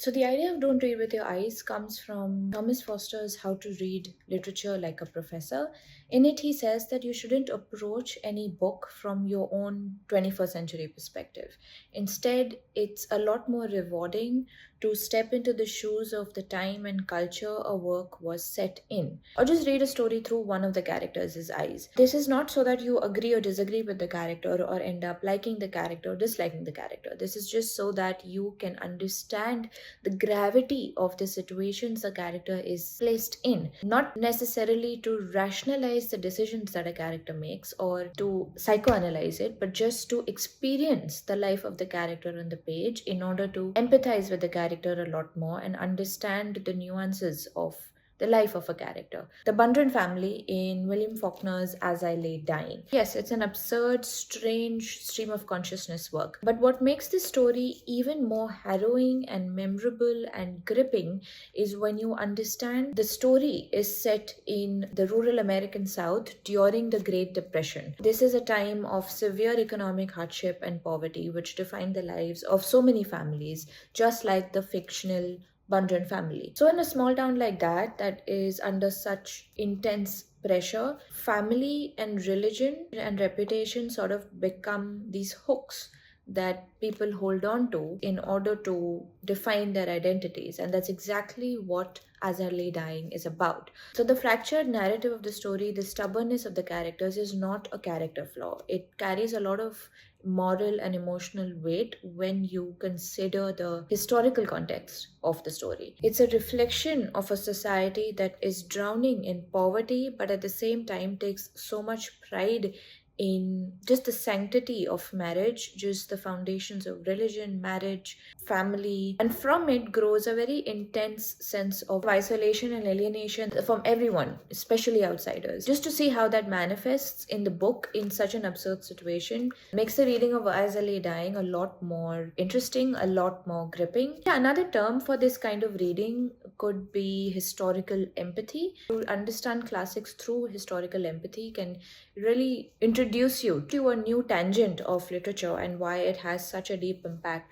So the idea of don't read with your eyes comes from Thomas Foster's How to Read Literature Like a Professor. In it, he says that you shouldn't approach any book from your own 21st century perspective. Instead, it's a lot more rewarding to step into the shoes of the time and culture a work was set in, or just read a story through one of the characters' eyes. This is not so that you agree or disagree with the character or end up liking the character or disliking the character. This is just so that you can understand the gravity of the situations a character is placed in, not necessarily to rationalize the decisions that a character makes or to psychoanalyze it, but just to experience the life of the character on the page in order to empathize with the character a lot more and understand the nuances of the life of a character. The Bundren family in William Faulkner's As I Lay Dying. Yes, it's an absurd, strange stream of consciousness work. But what makes this story even more harrowing and memorable and gripping is when you understand the story is set in the rural American South during the Great Depression. This is a time of severe economic hardship and poverty which defined the lives of so many families, just like the fictional Bundren family. So, in a small town like that, that is under such intense pressure, family and religion and reputation sort of become these hooks that people hold on to in order to define their identities. And that's exactly what Azar Lay Dying is about. So, the fractured narrative of the story, the stubbornness of the characters, is not a character flaw. It carries a lot of moral and emotional weight when you consider the historical context of the story. It's a reflection of a society that is drowning in poverty, but at the same time takes so much pride in just the sanctity of marriage, just the foundations of religion, marriage, family, and from it grows a very intense sense of isolation and alienation from everyone, especially outsiders. Just to see how that manifests in the book in such an absurd situation makes the reading of As I Lay Dying a lot more interesting, a lot more gripping. Yeah, another term for this kind of reading could be historical empathy. To understand classics through historical empathy can really introduce you to a new tangent of literature and why it has such a deep impact